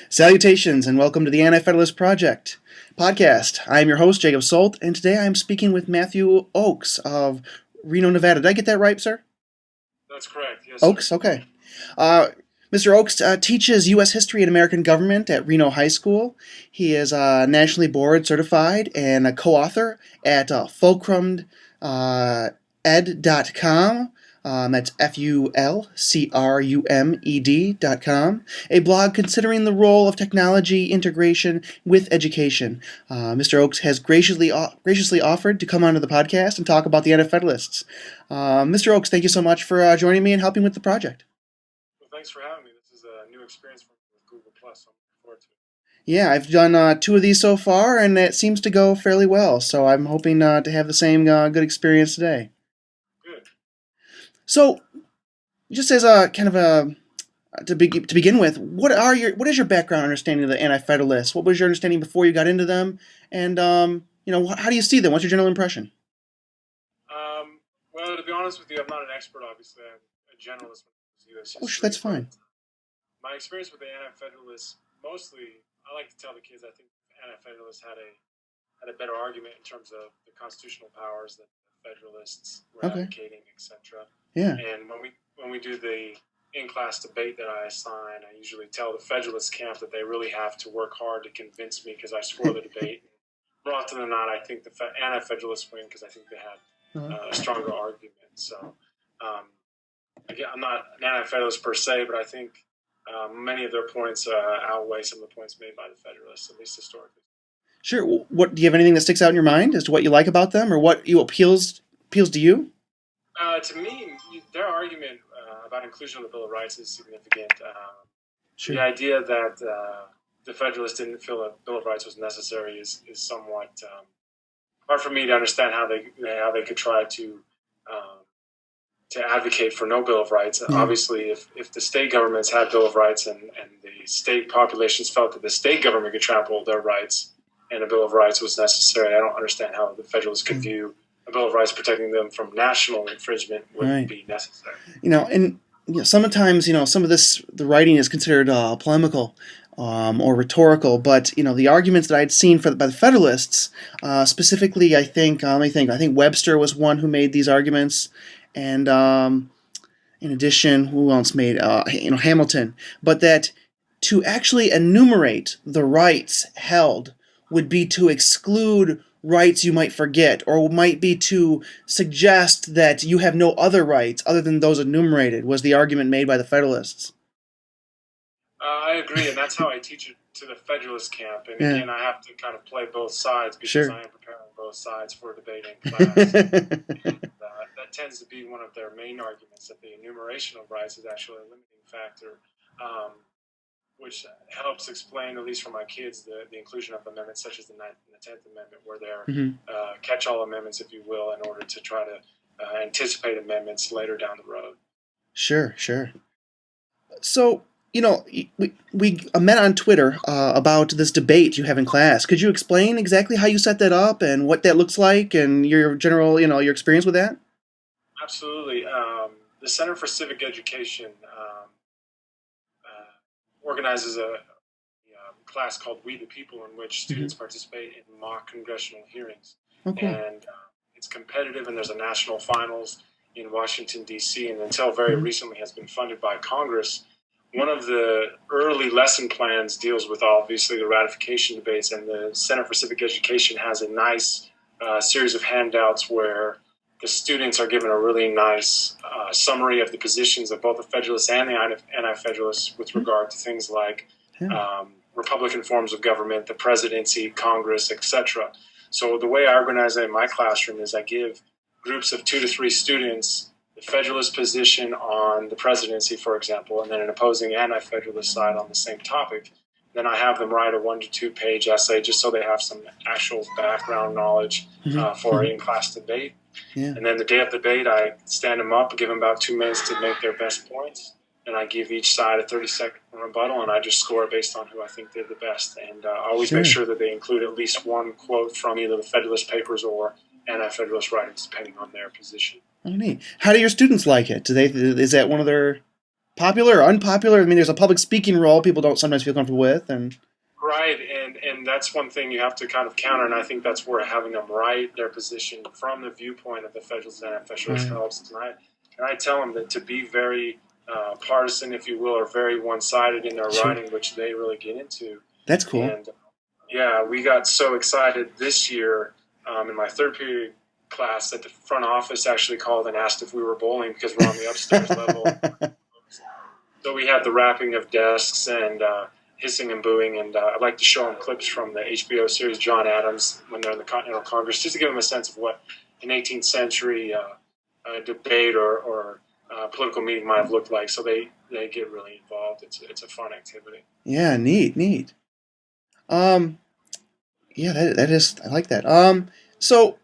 Salutations and welcome to the Anti-Federalist podcast. I am your host, Jacob Solt, and today I am speaking with Matthew Ochs of Reno, Nevada. Did I get that right, sir? That's correct, yes, Ochs, sir. okay. Mr. Ochs teaches U.S. History and American Government at Reno High School. He is nationally board certified and a co-author at Fulcrum Ed.com. That's FULCRUMED.com, a blog considering the role of technology integration with education. Mr. Ochs has graciously offered to come onto the podcast and talk about the Anti-Federalists. Mr. Ochs, thank you so much for joining me and helping with the project. Well, thanks for having me. This is a new experience for me with Google+, so I'm looking forward to it. Yeah, I've done 2 of these so far, and it seems to go fairly well, so I'm hoping to have the same good experience today. So, just as a kind of to begin with, what is your background understanding of the Anti-Federalists? What was your understanding before you got into them, and how do you see them? What's your general impression? Well, to be honest with you, I'm not an expert. Obviously, I'm a generalist when it comes to U.S. history. Oh, sure, that's fine. My experience with the Anti-Federalists, mostly, I like to tell the kids I think the Anti-Federalists had a better argument in terms of the constitutional powers that the Federalists were advocating, etc. Yeah. And when we do the in-class debate that I assign, I usually tell the Federalist camp that they really have to work hard to convince me because I score the debate. More often than not, I think the Anti-Federalists win because I think they had a stronger argument. So, again, I'm not an Anti-Federalist per se, but I think many of their points outweigh some of the points made by the Federalists, at least historically. Sure. What do you have anything that sticks out in your mind as to what you like about them, or what appeals to you? To me, their argument about inclusion of the Bill of Rights is significant. Sure. The idea that the Federalists didn't feel a Bill of Rights was necessary is somewhat hard for me to understand how they could try to advocate for no Bill of Rights. Obviously, if the state governments had Bill of Rights and the state populations felt that the state government could trample their rights and a Bill of Rights was necessary, I don't understand how the Federalists could view a Bill of Rights protecting them from national infringement would be necessary. Sometimes some of the writing is considered polemical or rhetorical, but the arguments that I'd seen by the Federalists, specifically, I think Webster was one who made these arguments, and in addition, who else made Hamilton? But that to actually enumerate the rights held would be to exclude rights you might forget, or might be to suggest that you have no other rights other than those enumerated, was the argument made by the Federalists. I agree, and that's how I teach it to the Federalist camp. And again, I have to kind of play both sides because I am preparing both sides for a debate in class. That tends to be one of their main arguments, that the enumeration of rights is actually a limiting factor, which helps explain, at least for my kids, the inclusion of amendments such as the 9th and the 10th Amendment, where they're catch-all amendments, if you will, in order to try to anticipate amendments later down the road. Sure. So, we met on Twitter about this debate you have in class. Could you explain exactly how you set that up and what that looks like and your general, your experience with that? Absolutely. The Center for Civic Education organizes a class called We the People, in which students participate in mock congressional hearings. Okay. And it's competitive, and there's a national finals in Washington, D.C., and until very recently has been funded by Congress. One of the early lesson plans deals with, obviously, the ratification debates, and the Center for Civic Education has a nice series of handouts where the students are given a really nice summary of the positions of both the Federalists and the Anti-Federalists with regard to things like Republican forms of government, the presidency, Congress, etc. So the way I organize it in my classroom is I give groups of 2 to 3 students the Federalist position on the presidency, for example, and then an opposing Anti-Federalist side on the same topic. Then I have them write a 1 to 2 page essay just so they have some actual background knowledge for an in-class debate. Yeah. And then the day of the debate, I stand them up, give them about 2 minutes to make their best points, and I give each side a 30-second rebuttal, and I just score based on who I think did the best. And I always make sure that they include at least one quote from either the Federalist Papers or Anti-Federalist writings, depending on their position. Oh, neat. How do your students like it? Is that one of their popular or unpopular? I mean, there's a public speaking role people don't sometimes feel comfortable with, and right, and that's one thing you have to kind of counter, and I think that's where having them write their position from the viewpoint of the Federalist and Anti-Federalist helps. And I tell them that to be very partisan, if you will, or very one-sided in their writing, which they really get into. That's cool. And yeah, we got so excited this year in my third period class that the front office actually called and asked if we were bowling because we're on the upstairs level. So we had the wrapping of desks and hissing and booing, and I'd like to show them clips from the HBO series John Adams when they're in the Continental Congress, just to give them a sense of what an 18th century debate or political meeting might have looked like. So they get really involved. It's a fun activity. Yeah, neat. Yeah, that is, I like that. So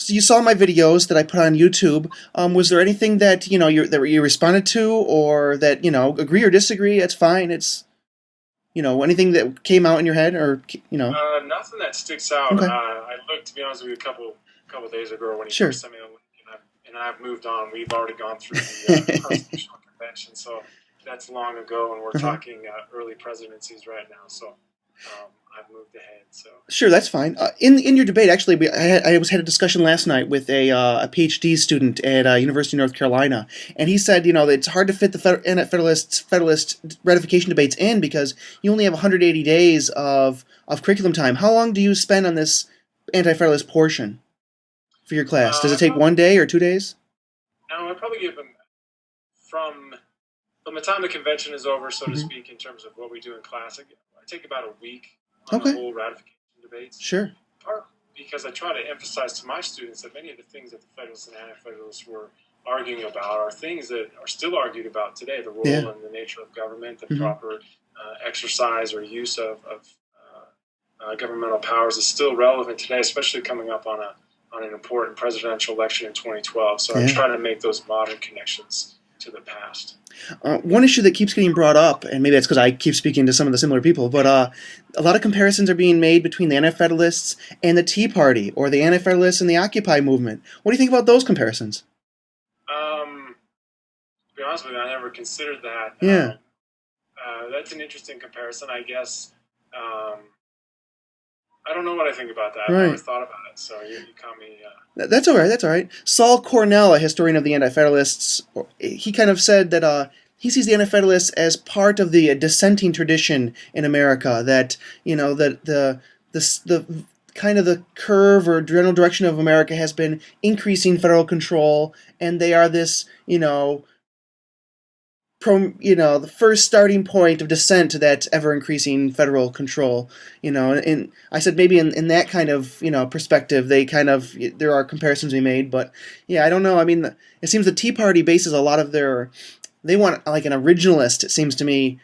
you saw my videos that I put on YouTube. Was there anything that you responded to, or that agree or disagree? It's fine. It's anything that came out in your head, or nothing that sticks out. Okay. I looked, to be honest with you, a couple days ago when he first sent me the link, and I've moved on. We've already gone through the Constitutional Convention, so that's long ago, and we're talking early presidencies right now. So I've moved ahead. So sure, that's fine. In your debate, actually, I had a discussion last night with a PhD student at University of North Carolina, and he said, that it's hard to fit the Federalist ratification debates in because you only have 180 days of curriculum time. How long do you spend on this Anti-Federalist portion for your class? Does it take 1 day or 2 days? No, I'd probably give them from the time the convention is over, so to speak, in terms of what we do in class. I take about a week on the whole ratification debates. Sure. Part because I try to emphasize to my students that many of the things that the Federalists and Anti-Federalists were arguing about are things that are still argued about today. The role and the nature of government, the proper exercise or use of governmental powers is still relevant today, especially coming up on an important presidential election in 2012. So I try to make those modern connections to the past. One issue that keeps getting brought up, and maybe that's because I keep speaking to some of the similar people, but a lot of comparisons are being made between the Anti-Federalists and the Tea Party, or the Anti-Federalists and the Occupy movement. What do you think about those comparisons? To be honest with you, I never considered that. Yeah. That's an interesting comparison, I guess. I don't know what I think about that. Right. I've never thought about it, so you caught me. That's all right. Saul Cornell, a historian of the Anti-Federalists, he kind of said that he sees the Anti-Federalists as part of the dissenting tradition in America. That that the kind of the curve or general direction of America has been increasing federal control, and they are this the first starting point of dissent to that ever-increasing federal control, and I said maybe in that kind of, perspective, there are comparisons to be made, but yeah, I don't know. I mean, it seems the Tea Party bases a lot of they want like an originalist, it seems to me,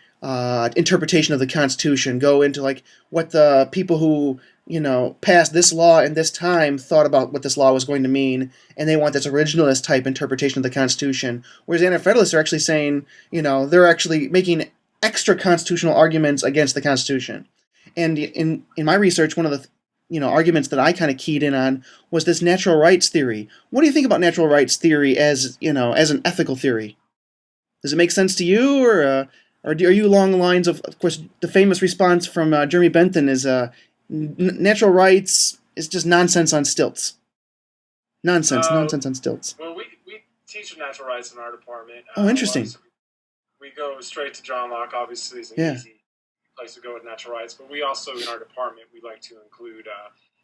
interpretation of the Constitution, go into like what the people who passed this law in this time thought about what this law was going to mean, and they want this originalist type interpretation of the Constitution. Whereas Anti-Federalists are actually saying, they're actually making extra constitutional arguments against the Constitution. And in my research, one of the arguments that I kind of keyed in on was this natural rights theory. What do you think about natural rights theory as an ethical theory? Does it make sense to you, or are you along the lines of course, the famous response from Jeremy Bentham is natural rights is just nonsense on stilts. Nonsense on stilts. Well, we teach natural rights in our department. Oh, interesting. We go straight to John Locke, obviously, is an easy place to go with natural rights, but we also, in our department, we like to include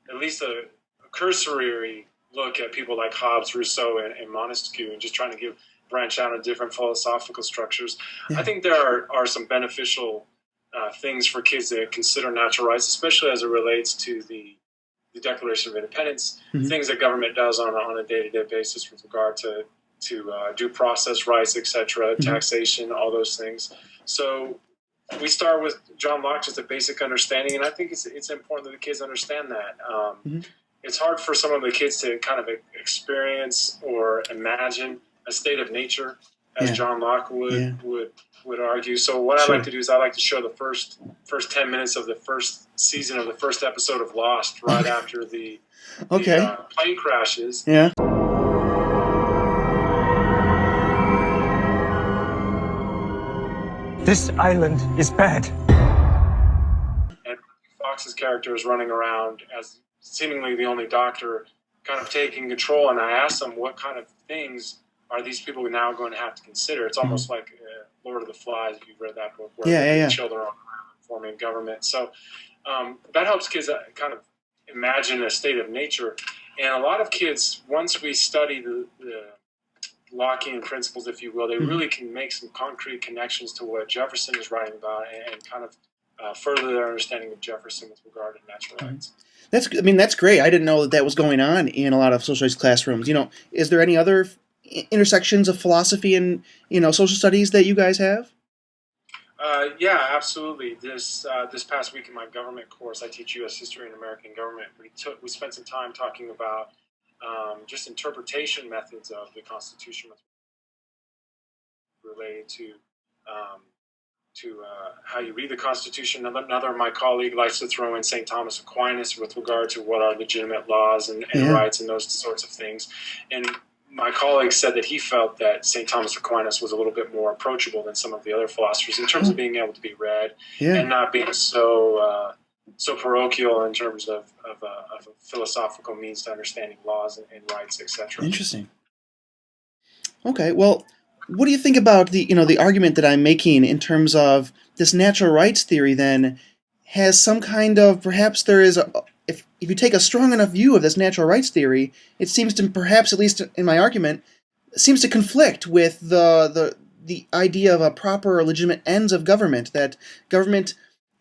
at least a cursory look at people like Hobbes, Rousseau, and Montesquieu, and just trying to branch out into different philosophical structures. Yeah. I think there are some beneficial things for kids to consider natural rights, especially as it relates to the Declaration of Independence, things that government does on a day-to-day basis with regard to due process rights, etc., taxation, all those things. So we start with John Locke, just a basic understanding, and I think it's important that the kids understand that. It's hard for some of the kids to kind of experience or imagine a state of nature, as John Locke would argue. So what I like to do is I like to show the first 10 minutes of the first season of the first episode of Lost right after the plane crashes. Yeah. This island is bad. And Fox's character is running around as seemingly the only doctor, kind of taking control. And I asked him, what kind of things are these people now going to have to consider? It's almost like Lord of the Flies, if you've read that book, where children are forming government. So that helps kids kind of imagine a state of nature. And a lot of kids, once we study the Lockean principles, if you will, they really can make some concrete connections to what Jefferson is writing about and kind of further their understanding of Jefferson with regard to natural rights. That's great. I didn't know that was going on in a lot of social studies classrooms. Is there any other intersections of philosophy and social studies that you guys have? Yeah, absolutely. This past week in my government course, I teach U.S. history and American government. We spent some time talking about just interpretation methods of the Constitution related to how you read the Constitution. Another of my colleague likes to throw in St. Thomas Aquinas with regard to what are legitimate laws and rights and those sorts of things. And my colleague said that he felt that St. Thomas Aquinas was a little bit more approachable than some of the other philosophers in terms of being able to be read and not being so parochial in terms of a philosophical means to understanding laws and rights, etc. Interesting. Okay, well, what do you think about the argument that I'm making in terms of this natural rights theory? Then has some kind of, perhaps there is if you take a strong enough view of this natural rights theory, it seems to, perhaps at least in my argument, seems to conflict with the idea of a proper or legitimate ends of government. That government,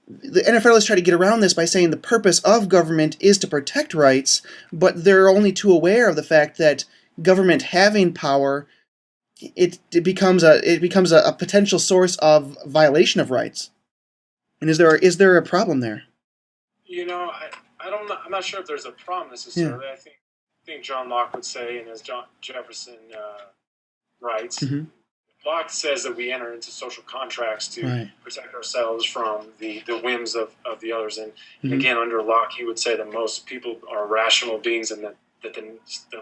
the Anti-Federalists try to get around this by saying the purpose of government is to protect rights, but they're only too aware of the fact that government having power, it becomes a potential source of violation of rights. And is there a problem there? I'm not sure if there's a problem necessarily. I think John Locke would say, and as Jefferson writes, Locke says that we enter into social contracts to protect ourselves from the whims of the others. And again, under Locke, he would say that most people are rational beings and that the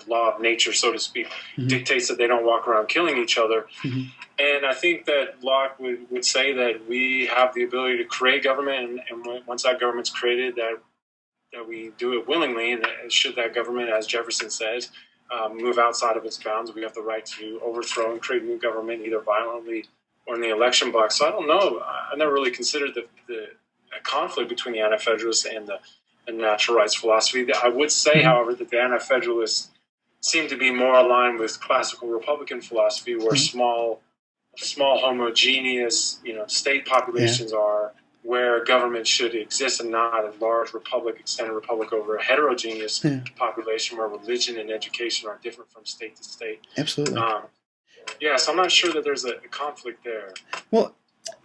law of nature, so to speak, dictates that they don't walk around killing each other. And I think that Locke would say that we have the ability to create government, and once that government's created, that we do it willingly, and that should that government, as Jefferson says, move outside of its bounds, we have the right to overthrow and create new government, either violently or in the election box. So I don't know. I never really considered a conflict between the Anti-Federalists and the natural rights philosophy. I would say, however, that the Anti-Federalists seem to be more aligned with classical Republican philosophy, where small homogeneous, state populations are where government should exist, and not a large extended republic over a heterogeneous population where religion and education are different from state to state. Absolutely. So I'm not sure that there's a conflict there. Well,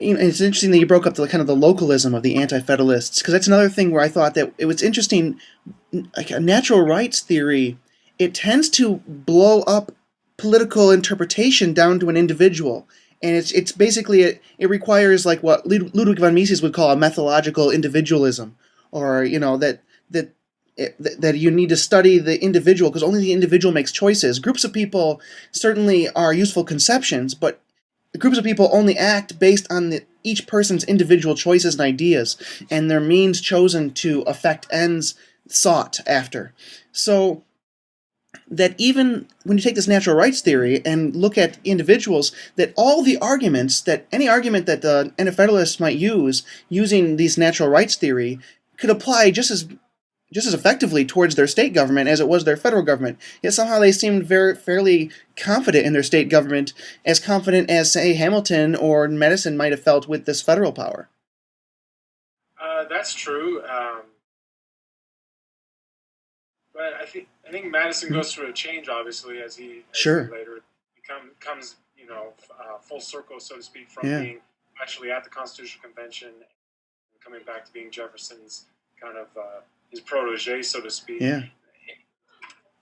it's interesting that you broke up the kind of the localism of the Anti-Federalists, because that's another thing where I thought that it was interesting. Like a natural rights theory, it tends to blow up political interpretation down to an individual. And it's basically, it requires like what Ludwig von Mises would call a methodological individualism, or that you need to study the individual because only the individual makes choices. Groups of people certainly are useful conceptions, but groups of people only act based on each person's individual choices and ideas, and their means chosen to affect ends sought after. So that even when you take this natural rights theory and look at individuals, that all the arguments, that any argument that the Anti-Federalists might use using these natural rights theory could apply just as effectively towards their state government as it was their federal government. Yet somehow they seemed fairly confident in their state government, as confident as, say, Hamilton or Madison might have felt with this federal power. That's true. But I think Madison goes through a change, obviously, as he later comes, full circle, so to speak, from being actually at the Constitutional Convention and coming back to being Jefferson's kind of his protege, so to speak. Yeah.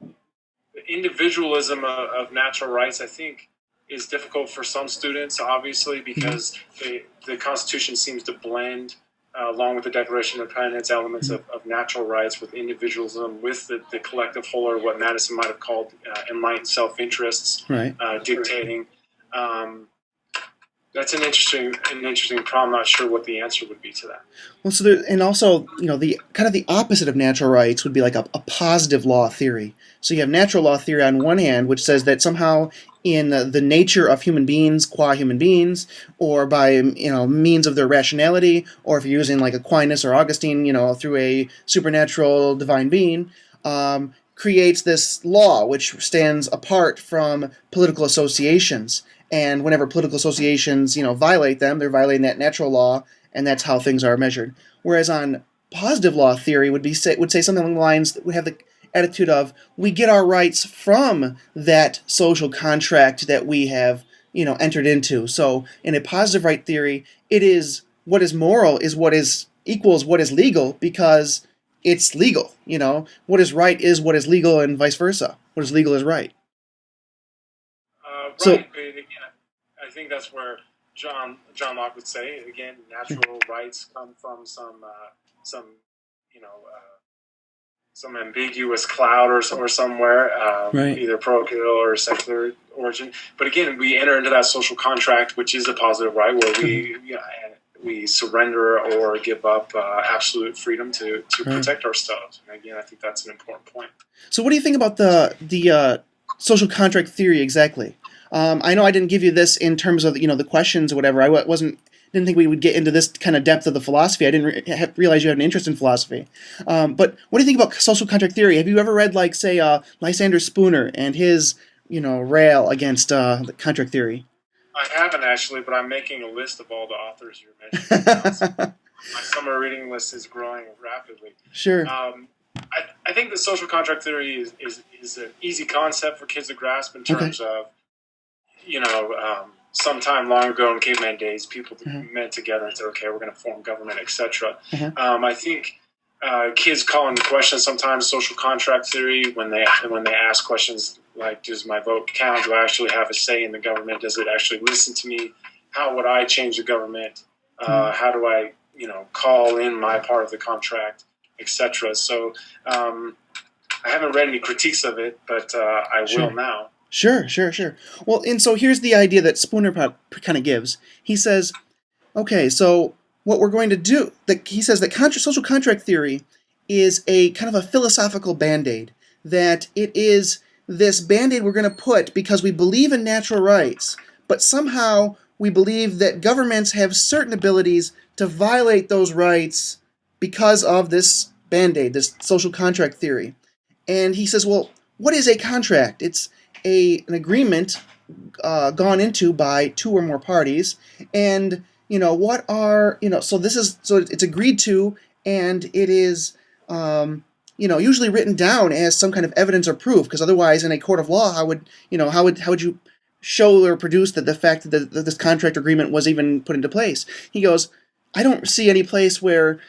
The individualism of natural rights, I think, is difficult for some students, obviously, because the Constitution seems to blend, along with the Declaration of Independence, elements of natural rights with individualism, with the collective whole, or what Madison might have called enlightened self-interests dictating. That's an interesting problem. I'm not sure what the answer would be to that. Well, so and also, the kind of the opposite of natural rights would be like a positive law theory. So you have natural law theory on one hand, which says that somehow in the nature of human beings, qua human beings, or by means of their rationality, or if you're using like Aquinas or Augustine, through a supernatural divine being, creates this law which stands apart from political associations. And whenever political associations, violate them, they're violating that natural law, and that's how things are measured. Whereas on positive law theory would say something along the lines that would have the attitude of we get our rights from that social contract that we have, entered into. So in a positive right theory, it is what is moral is what is equals what is legal because it's legal. What is right is what is legal, and vice versa. What is legal is right. Right. So, Again, I think that's where John Locke would say again, natural rights come from some ambiguous cloud or somewhere, right. either parochial or secular origin. But again, we enter into that social contract, which is a positive right, where we surrender or give up absolute freedom to protect ourselves. And again, I think that's an important point. So, what do you think about the social contract theory exactly? I know I didn't give you this in terms of the questions or whatever. I didn't think we would get into this kind of depth of the philosophy. I didn't realize you had an interest in philosophy. But what do you think about social contract theory? Have you ever read, like, say, Lysander Spooner and his, rail against the contract theory? I haven't actually, but I'm making a list of all the authors you're mentioning now. So my summer reading list is growing rapidly. Sure. I think the social contract theory is an easy concept for kids to grasp in terms of, sometime long ago in caveman days, people met together and said, okay, we're going to form government, etc. I think kids call into question sometimes social contract theory when they ask questions like, does my vote count? Do I actually have a say in the government? Does it actually listen to me? How would I change the government? How do I, call in my part of the contract, etc. So I haven't read any critiques of it, but I will now. Sure. Well, and so here's the idea that Spooner kind of gives. He says, okay, so what we're going to do, he says that social contract theory is a kind of a philosophical Band-Aid, that it is this Band-Aid we're going to put because we believe in natural rights, but somehow we believe that governments have certain abilities to violate those rights because of this Band-Aid, this social contract theory. And he says, well, what is a contract? It's an agreement gone into by two or more parties, and so it's agreed to, and it is usually written down as some kind of evidence or proof, because otherwise in a court of law how would you show or produce that the fact that this contract agreement was even put into place? He goes, I don't see any place where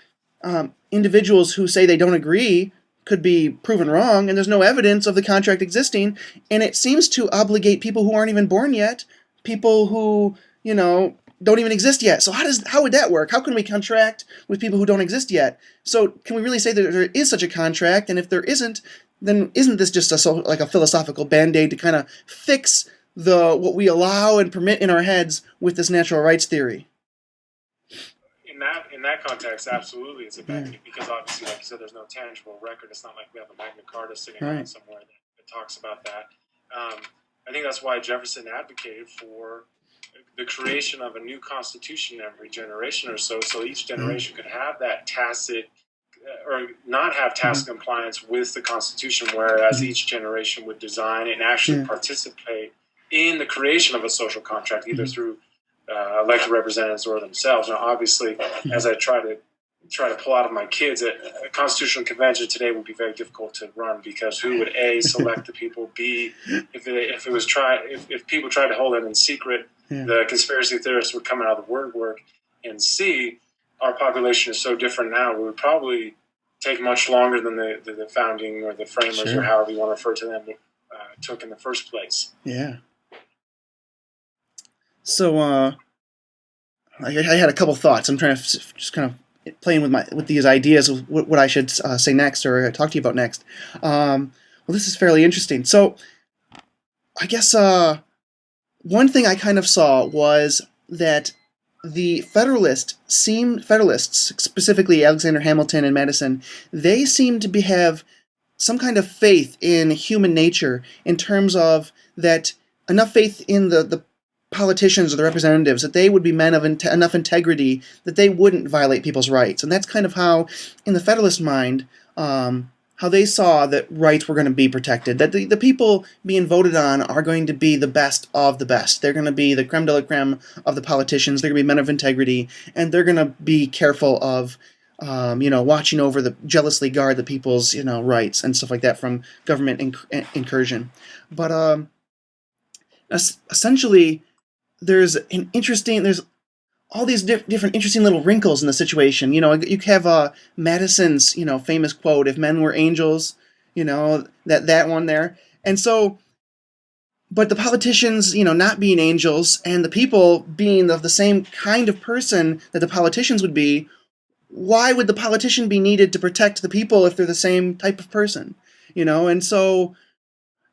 individuals who say they don't agree could be proven wrong, and there's no evidence of the contract existing, and it seems to obligate people who aren't even born yet, people who, don't even exist yet. So how would that work? How can we contract with people who don't exist yet? So can we really say that there is such a contract, and if there isn't, then isn't this just like a philosophical Band-Aid to kind of fix what we allow and permit in our heads with this natural rights theory? In that context, absolutely, it's a Band-Aid because obviously, like you said, there's no tangible record. It's not like we have a Magna Carta sitting around somewhere that talks about that. I think that's why Jefferson advocated for the creation of a new constitution every generation or so each generation could have that tacit or not have tacit compliance with the Constitution, whereas each generation would design and actually participate in the creation of a social contract, either through elected representatives or themselves. Now, obviously, as I try to pull out of my kids, a constitutional convention today would be very difficult to run because who would A, select the people, B, if people tried to hold it in secret, the conspiracy theorists would come out of the word work, and C, our population is so different now, we would probably take much longer than the founding or the framers or however you want to refer to them took in the first place. Yeah. So I had a couple thoughts. I'm trying to just kind of playing with these ideas of what I should say next or talk to you about next. Well, this is fairly interesting. So I guess one thing I kind of saw was that the Federalists, specifically Alexander Hamilton and Madison, they seem to have some kind of faith in human nature in terms of that enough faith in the politicians or the representatives that they would be men of enough integrity that they wouldn't violate people's rights. And that's kind of how, in the Federalist mind, how they saw that rights were going to be protected, that the people being voted on are going to be the best of the best. They're going to be the creme de la creme of the politicians. They're going to be men of integrity, and they're going to be careful of, watching over jealously guard the people's, rights and stuff like that from government incursion. But essentially, there's all these different interesting little wrinkles in the situation. You have Madison's, famous quote, "If men were angels," that one there. And so, but the politicians, not being angels, and the people being of the same kind of person that the politicians would be, why would the politician be needed to protect the people if they're the same type of person? And so,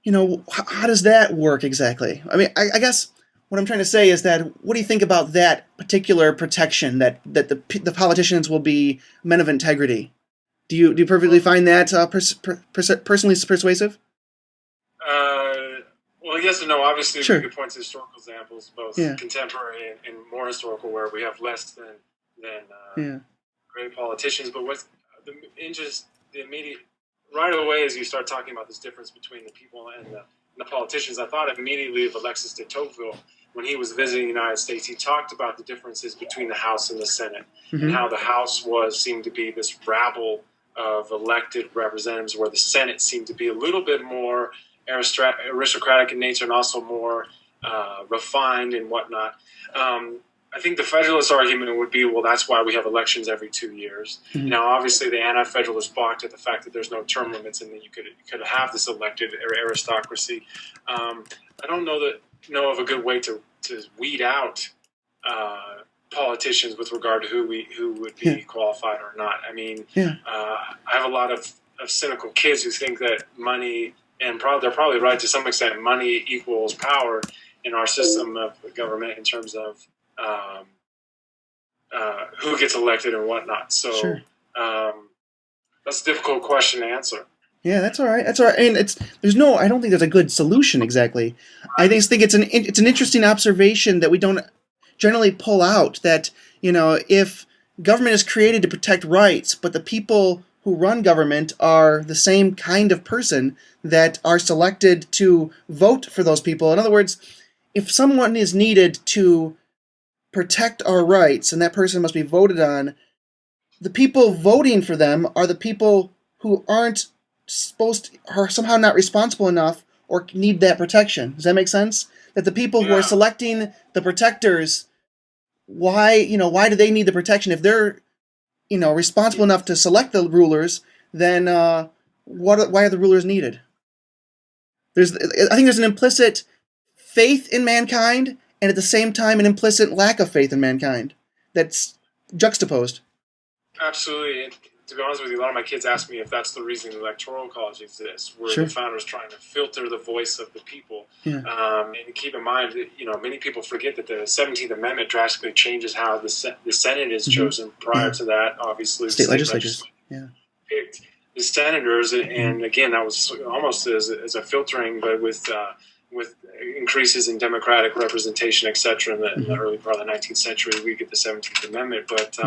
how does that work exactly? I mean, I guess what I'm trying to say is that, what do you think about that particular protection, that the politicians will be men of integrity? Do you perfectly find that personally persuasive? Well, yes and no. Obviously, Sure. we could point to historical examples, both Yeah. contemporary and more historical, where we have less than great politicians. But what's the immediate right away as you start talking about this difference between the people and the politicians, I thought immediately of Alexis de Tocqueville. When he was visiting the United States, he talked about the differences between the House and the Senate, and how the House seemed to be this rabble of elected representatives, where the Senate seemed to be a little bit more aristocratic in nature and also more refined and whatnot. I think the Federalist argument would be, well, that's why we have elections every 2 years. Now, obviously, the Anti-Federalists balked at the fact that there's no term limits and that you could have this elected aristocracy. I don't know of a good way to weed out politicians with regard to who would be qualified or not. I mean, I have a lot of cynical kids who think that money, and they're probably right to some extent, money equals power in our system of government in terms of who gets elected and whatnot. So Sure. That's a difficult question to answer. Yeah, that's all right. That's all right. And I don't think there's a good solution exactly. I think it's an interesting observation that we don't generally pull out, that, if government is created to protect rights, but the people who run government are the same kind of person that are selected to vote for those people. In other words, if someone is needed to protect our rights and that person must be voted on, the people voting for them are the people who are somehow not responsible enough or need that protection. Does that make sense? That the people who are selecting the protectors, why do they need the protection? If they're, responsible enough to select the rulers, then why are the rulers needed? I think there's an implicit faith in mankind, and at the same time an implicit lack of faith in mankind that's juxtaposed. Absolutely. And to be honest with you, a lot of my kids ask me if that's the reason the Electoral College exists, where the founders trying to filter the voice of the people. And keep in mind that, many people forget that the 17th Amendment drastically changes how the Senate is chosen. Prior to that, obviously, state legislatures picked the senators, and again, that was almost as a filtering, but with increases in democratic representation, etc. In the early part of the 19th century, we get the 17th Amendment. But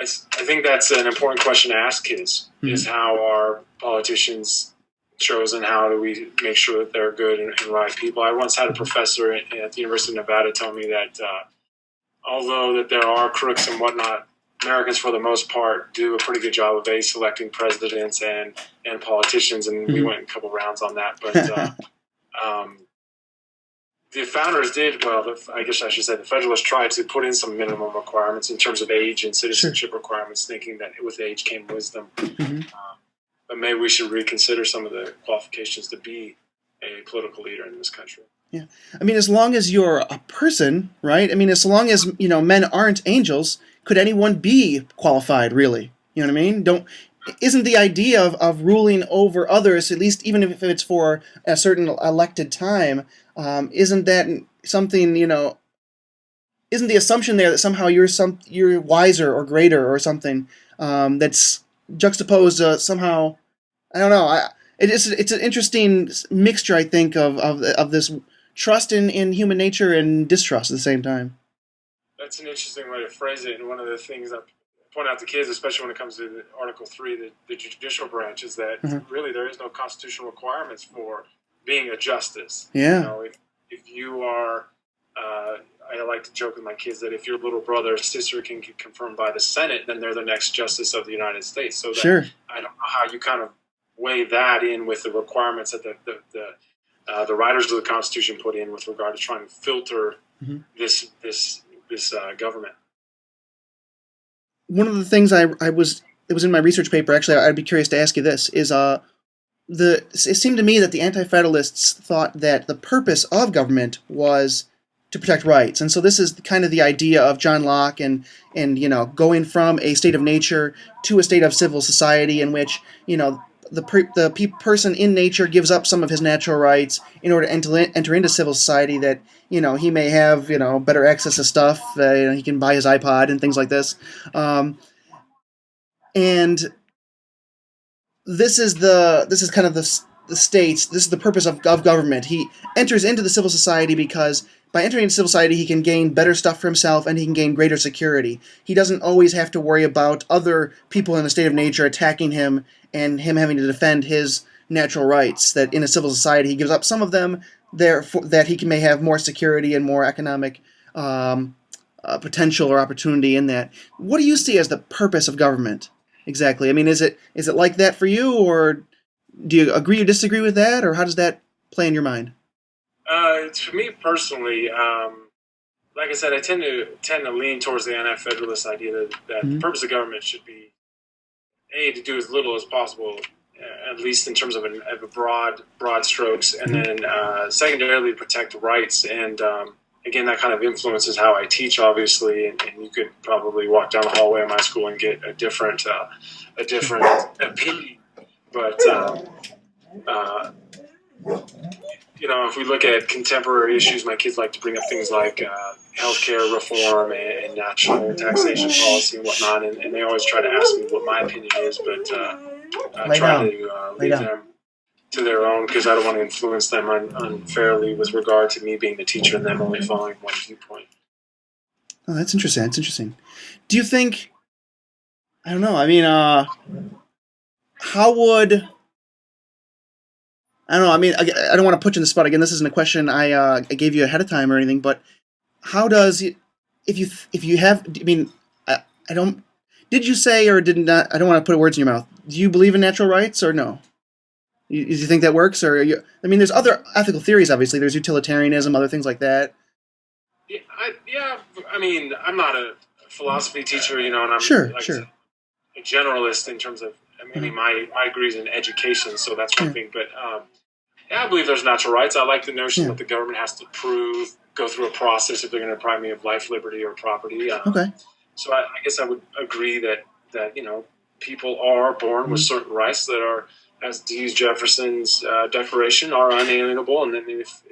I think that's an important question to ask kids, is how are politicians chosen? How do we make sure that they're good and right people? I once had a professor at the University of Nevada tell me that although that there are crooks and whatnot, Americans, for the most part, do a pretty good job of selecting presidents and politicians, and we went a couple rounds on that. But the founders did, I guess I should say the Federalists tried to put in some minimum requirements in terms of age and citizenship requirements, thinking that with age came wisdom. But maybe we should reconsider some of the qualifications to be a political leader in this country. Yeah. I mean, as long as you're a person, right? I mean, as long as, men aren't angels, could anyone be qualified, really? You know what I mean? Isn't the idea of ruling over others, at least even if it's for a certain elected time, isn't that something, isn't the assumption there that somehow you're wiser or greater or something, that's juxtaposed somehow? I don't know. It's an interesting mixture, I think, of this trust in human nature and distrust at the same time. That's an interesting way to phrase it. And one of the things I point out to kids, especially when it comes to Article 3, the judicial branch, is that really there is no constitutional requirements for being a justice. Yeah. You know, if you are, I like to joke with my kids that if your little brother or sister can get confirmed by the Senate, then they're the next justice of the United States. So that, sure. I don't know how you kind of weigh that in with the requirements that the writers of the Constitution put in with regard to trying to filter this government. One of the things it was in my research paper. Actually, I'd be curious to ask you this: is it seemed to me that the Anti-Federalists thought that the purpose of government was to protect rights, and so this is kind of the idea of John Locke and going from a state of nature to a state of civil society in which the person in nature gives up some of his natural rights in order to enter into civil society, that he may have better access to stuff, he can buy his iPod and things like this, and this is kind of the state's, this is the purpose of government. He enters into the civil society because by entering into civil society he can gain better stuff for himself and he can gain greater security. He doesn't always have to worry about other people in a state of nature attacking him and him having to defend his natural rights, that in a civil society he gives up some of them that he may have more security and more economic potential or opportunity in that. What do you see as the purpose of government exactly? I mean, is it like that for you, or do you agree or disagree with that, or how does that play in your mind? For me personally, like I said, I tend to lean towards the Anti-Federalist idea that the purpose of government should be to do as little as possible, at least in terms of a broad strokes, and then secondarily protect rights. And again, that kind of influences how I teach, obviously. And you could probably walk down the hallway of my school and get a different opinion. But if we look at contemporary issues, my kids like to bring up things like healthcare reform and national taxation policy and whatnot, and they always try to ask me what my opinion is, but I try to leave them to their own, because I don't want to influence them unfairly with regard to me being the teacher and them only following one viewpoint. Oh, that's interesting. That's interesting. Do you think, I don't know, I mean, how would... I don't know. I mean, I don't want to put you in the spot again. This isn't a question I gave you ahead of time or anything. But how does if you have? I mean, I don't. Did you say or did not? I don't want to put words in your mouth. Do you believe in natural rights or no? Do you think that works, or I mean, there's other ethical theories. Obviously, there's utilitarianism, other things like that. Yeah. I mean, I'm not a philosophy teacher, and I'm sure. A generalist in terms of. I mean, my degree is in education, so that's one thing. But I believe there's natural rights. I like the notion that the government has to go through a process if they're going to deprive me of life, liberty, or property. Okay. So I guess I would agree that people are born with certain rights that are, as to use Jefferson's Declaration, are unalienable, and then if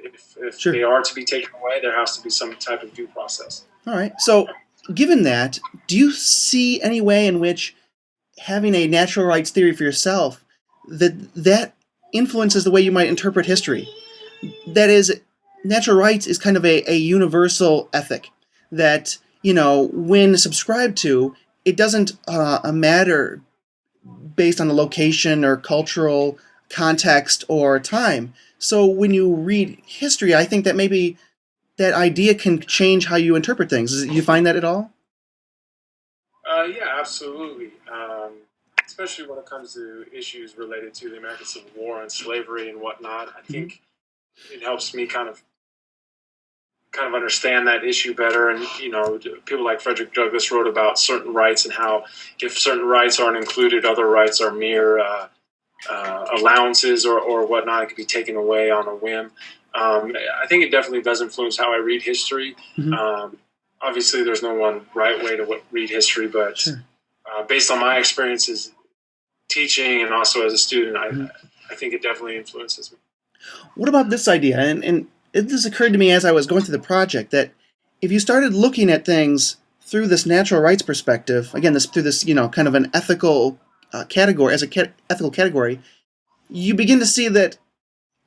they are to be taken away, there has to be some type of due process. All right. So, given that, do you see any way in which having a natural rights theory for yourself that influences the way you might interpret history? That is, natural rights is kind of a universal ethic that, when subscribed to, it doesn't matter based on the location or cultural context or time. So when you read history, I think that maybe that idea can change how you interpret things. Do you find that at all? Yeah, absolutely. Especially when it comes to issues related to the American Civil War and slavery and whatnot. I think it helps me kind of understand that issue better. And, people like Frederick Douglass wrote about certain rights and how if certain rights aren't included, other rights are mere allowances or whatnot. It could be taken away on a whim. I think it definitely does influence how I read history. Obviously, there's no one right way to read history, but based on my experiences teaching and also as a student, I think it definitely influences me. What about this idea? And this occurred to me as I was going through the project, that if you started looking at things through this natural rights perspective, again, through this, kind of an ethical category, ethical category, you begin to see that,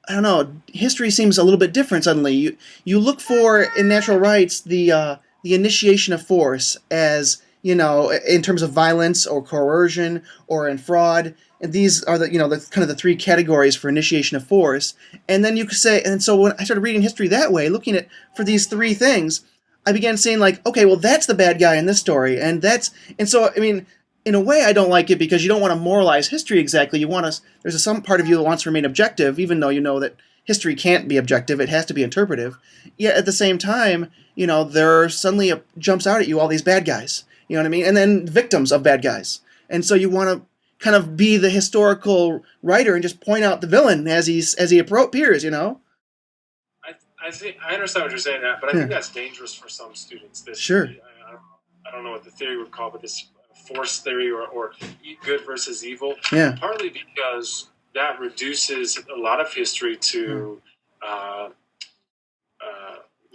I don't know, history seems a little bit different suddenly. You look for in natural rights the initiation of force as, in terms of violence or coercion or in fraud, and these are the kind of the three categories for initiation of force. And then you could say, and so when I started reading history that way, looking at for these three things, I began saying like, okay, well that's the bad guy in this story, and so I mean, in a way, I don't like it because you don't want to moralize history exactly. You want to. There's some part of you that wants to remain objective, even though you know that history can't be objective. It has to be interpretive. Yet at the same time, there suddenly jumps out at you all these bad guys. You know what I mean? And then victims of bad guys. And so you want to kind of be the historical writer and just point out the villain as he appears. I understand what you're saying, but I think that's dangerous for some students. Sure. I don't know what the theory would call, but this force theory or good versus evil. Yeah. Partly because that reduces a lot of history to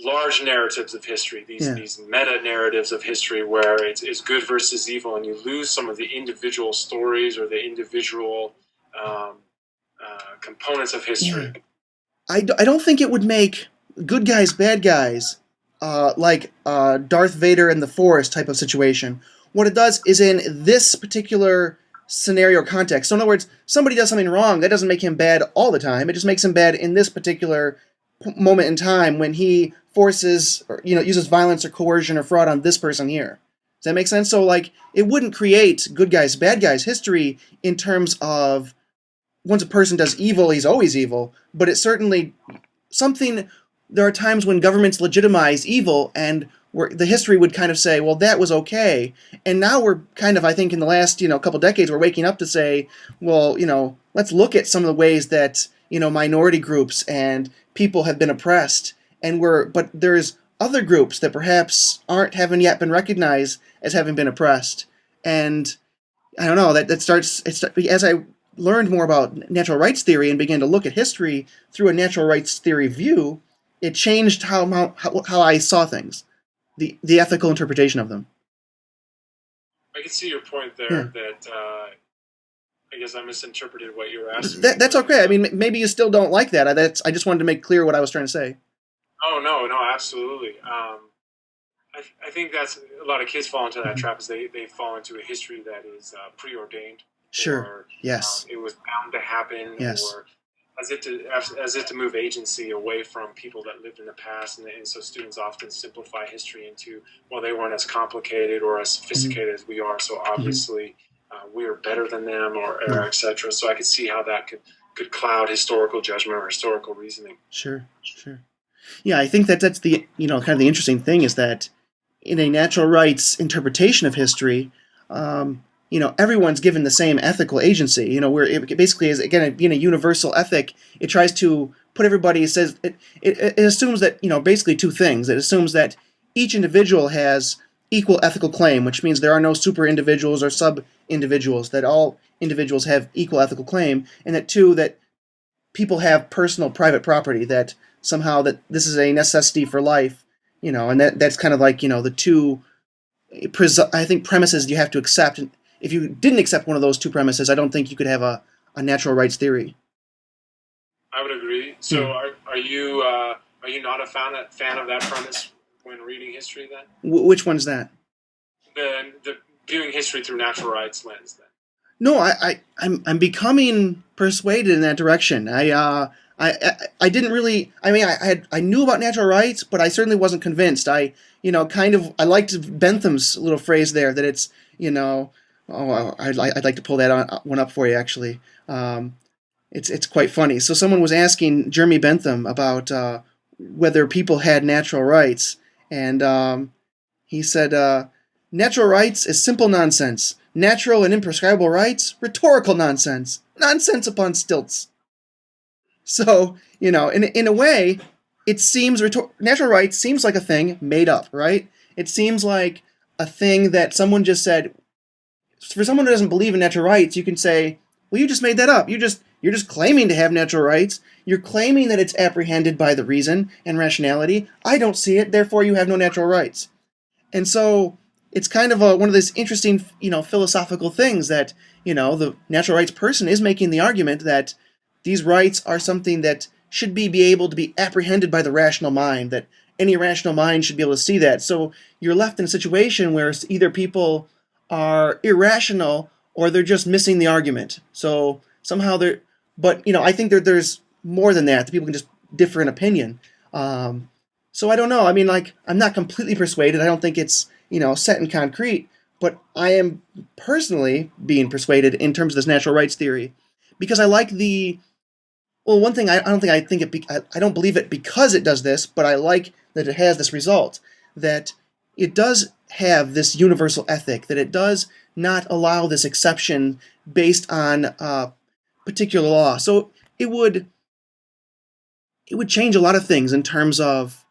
large narratives of history, these meta narratives of history where it's good versus evil, and you lose some of the individual stories or the individual components of history. I don't think it would make good guys bad guys like Darth Vader and the Force type of situation. What it does is in this particular scenario or context. So in other words, somebody does something wrong, that doesn't make him bad all the time. It just makes him bad in this particular moment in time when he forces or uses violence or coercion or fraud on this person here. Does that make sense? So like it wouldn't create good guys, bad guys history in terms of once a person does evil, he's always evil, but it's certainly something. There are times when governments legitimize evil, and where the history would kind of say, well, that was okay. And now we're kind of, I think, in the last couple decades, we're waking up to say, well, let's look at some of the ways that minority groups and people have been oppressed, but there's other groups that perhaps haven't yet been recognized as having been oppressed. And I don't know, as I learned more about natural rights theory and began to look at history through a natural rights theory view, it changed how I saw things, the ethical interpretation of them. I can see your point there. That I guess I misinterpreted what you were asking. That's okay. I mean, maybe you still don't like that. I just wanted to make clear what I was trying to say. Oh no, absolutely. I think that's a lot of kids fall into that trap. Is they fall into a history that is preordained. Sure. Or, yes. It was bound to happen. Yes. Or as if to move agency away from people that lived in the past, and so students often simplify history into, well, they weren't as complicated or as sophisticated as we are, so obviously we are better than them, or etc. So I could see how that could cloud historical judgment or historical reasoning. Sure. Yeah, I think that's the kind of the interesting thing is that in a natural rights interpretation of history, everyone's given the same ethical agency. Where it basically is, again, being a universal ethic, it tries to put everybody. It assumes that basically two things. It assumes that each individual has equal ethical claim, which means there are no super individuals or sub individuals. That all individuals have equal ethical claim, and that people have personal private property. That somehow that this is a necessity for life. And that's kind of like the two. I think premises you have to accept. If you didn't accept one of those two premises, I don't think you could have a natural rights theory. I would agree. So are you not a fan of that premise when reading history then? Which one's that? The viewing history through natural rights lens then. No, I'm becoming persuaded in that direction. I didn't really. I mean, I knew about natural rights, but I certainly wasn't convinced. I liked Bentham's little phrase there that it's I'd like to pull that one up for you actually. It's quite funny. So someone was asking Jeremy Bentham about whether people had natural rights, and he said, "Natural rights is simple nonsense. Natural and imprescribable rights, rhetorical nonsense. Nonsense upon stilts." So in a way, it seems natural rights seems like a thing made up, right? It seems like a thing that someone just said. For someone who doesn't believe in natural rights, you can say, well, you just made that up. You're You're just claiming to have natural rights. You're claiming that it's apprehended by the reason and rationality. I don't see it, therefore you have no natural rights. And so it's kind of one of these interesting, philosophical things that, the natural rights person is making the argument that these rights are something that should be able to be apprehended by the rational mind, that any rational mind should be able to see that. So you're left in a situation where either people are irrational or they're just missing the argument. So somehow but I think there's more than that. People can just differ in opinion. So I don't know. I mean, I'm not completely persuaded. I don't think it's, set in concrete, but I am personally being persuaded in terms of this natural rights theory because I like one thing, I don't believe it because it does this, but I like that it has this result, that it does have this universal ethic, that it does not allow this exception based on particular law. So it would change a lot of things in terms of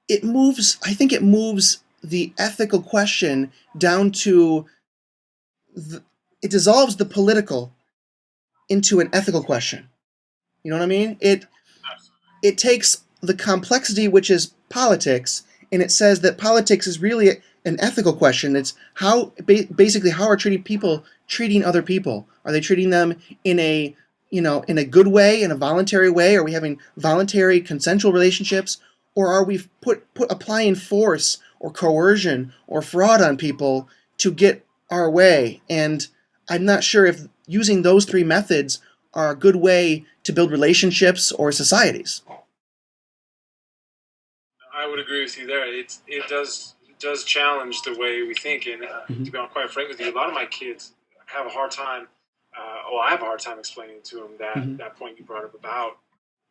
it moves the ethical question down to it dissolves the political into an ethical question. You know what I mean? It takes the complexity, which is politics, and it says that politics is really an ethical question. It's basically how are people treating other people? Are they treating them in a good way, in a voluntary way? Are we having voluntary consensual relationships, or are we applying force or coercion or fraud on people to get our way? And I'm not sure if using those three methods are a good way to build relationships or societies. I would agree with you there. It does challenge the way we think, and to be quite frank with you, a lot of my kids have a hard time. I have a hard time explaining to them that point you brought up about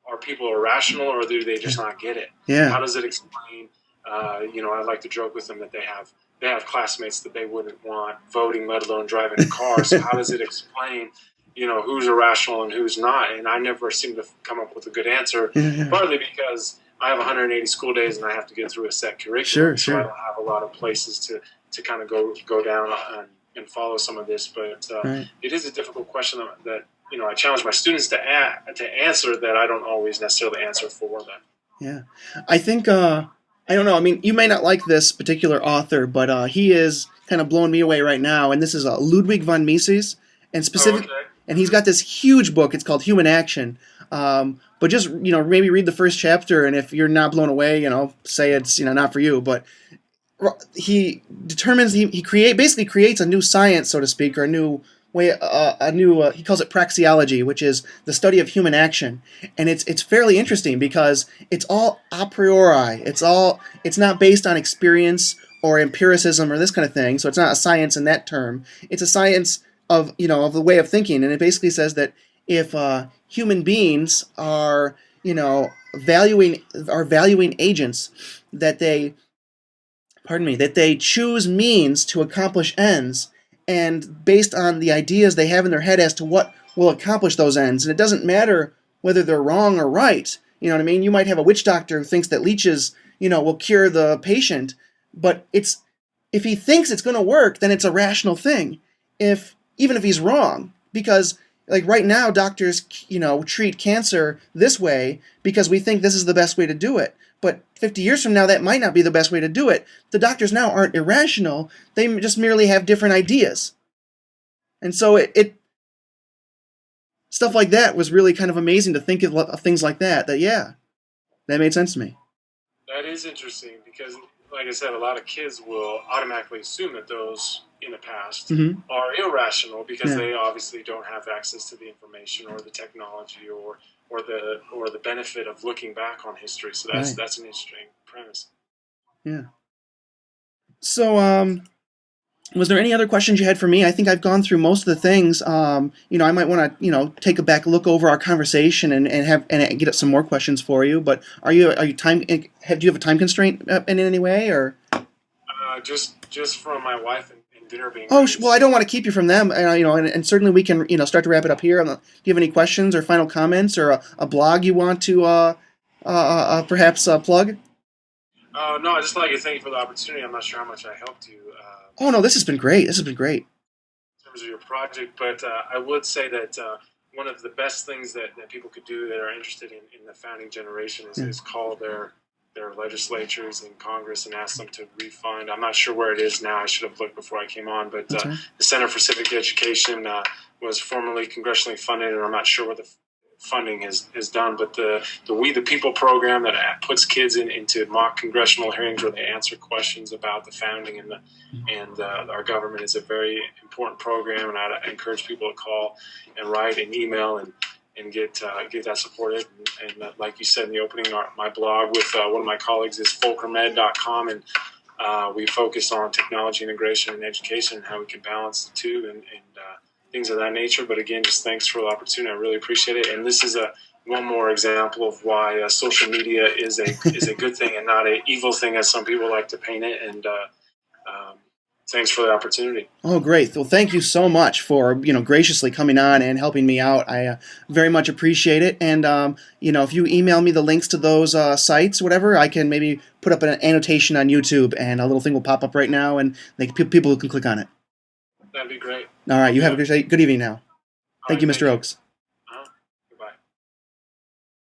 are people irrational or do they just not get it? Yeah. How does it explain? I like to joke with them that they have classmates that they wouldn't want voting, let alone driving a car. So how does it explain, who's irrational and who's not? And I never seem to come up with a good answer, partly because I have 180 school days and I have to get through a set curriculum. So I don't have a lot of places to kind of go down and follow some of this. But It is a difficult question that I challenge my students to answer that I don't always necessarily answer for them. Yeah. I think, I don't know. I mean, you may not like this particular author, but he is kind of blowing me away right now. And this is Ludwig von Mises. And and he's got this huge book. It's called Human Action. But just, maybe read the first chapter. And if you're not blown away, say it's, not for you. But he determines, basically creates a new science, so to speak, or a new way, he calls it praxeology, which is the study of human action. And it's fairly interesting because it's all a priori. It's not based on experience or empiricism or this kind of thing. So it's not a science in that term. It's a science of the way of thinking. And it basically says that if human beings are, valuing agents, that they choose means to accomplish ends, and based on the ideas they have in their head as to what will accomplish those ends. And it doesn't matter whether they're wrong or right. You know what I mean? You might have a witch doctor who thinks that leeches, will cure the patient, but if he thinks it's going to work, then it's a rational thing. Even if he's wrong, because right now doctors, treat cancer this way because we think this is the best way to do it. But 50 years from now, that might not be the best way to do it. The doctors now aren't irrational. They just merely have different ideas. And so stuff like that was really kind of amazing to think of things like that. That made sense to me. That is interesting because, like I said, a lot of kids will automatically assume that those in the past are irrational because they obviously don't have access to the information or the technology or the benefit of looking back on history. So that's an interesting premise. Yeah. So, was there any other questions you had for me? I think I've gone through most of the things. I might want to, take a back look over our conversation and get some more questions for you. But do you have a time constraint in any way, or? Just from my wife and dinner being. Oh, well, I don't want to keep you from them. And certainly we can, start to wrap it up here. Do you have any questions or final comments or a blog you want to perhaps plug? No, I just like to thank you for the opportunity. I'm not sure how much I helped you. Oh no, this has been great. To terms of your project, but I would say that one of the best things that people could do that are interested in the founding generation is call their legislatures in Congress and ask them to refund. I'm not sure where it is now. I should have looked before I came on, but the Center for Civic Education was formerly congressionally funded, and I'm not sure what the funding is done, but the We the People program that puts kids into mock congressional hearings where they answer questions about the founding and our government is a very important program, and I encourage people to call and write and email and get that supported. And like you said in the opening, my blog with one of my colleagues is fulcrumed.com, and we focus on technology integration and education and how we can balance the two and things of that nature. But again, just thanks for the opportunity. I really appreciate it. And this is one more example of why social media is a good thing and not an evil thing, as some people like to paint it. And thanks for the opportunity. Oh, great. Well, thank you so much for, graciously coming on and helping me out. I very much appreciate it. And, if you email me the links to those sites, whatever, I can maybe put up an annotation on YouTube, and a little thing will pop up right now, and people can click on it. That'd be great. All right. You have a good evening now. Thank you, Mr. Ochs.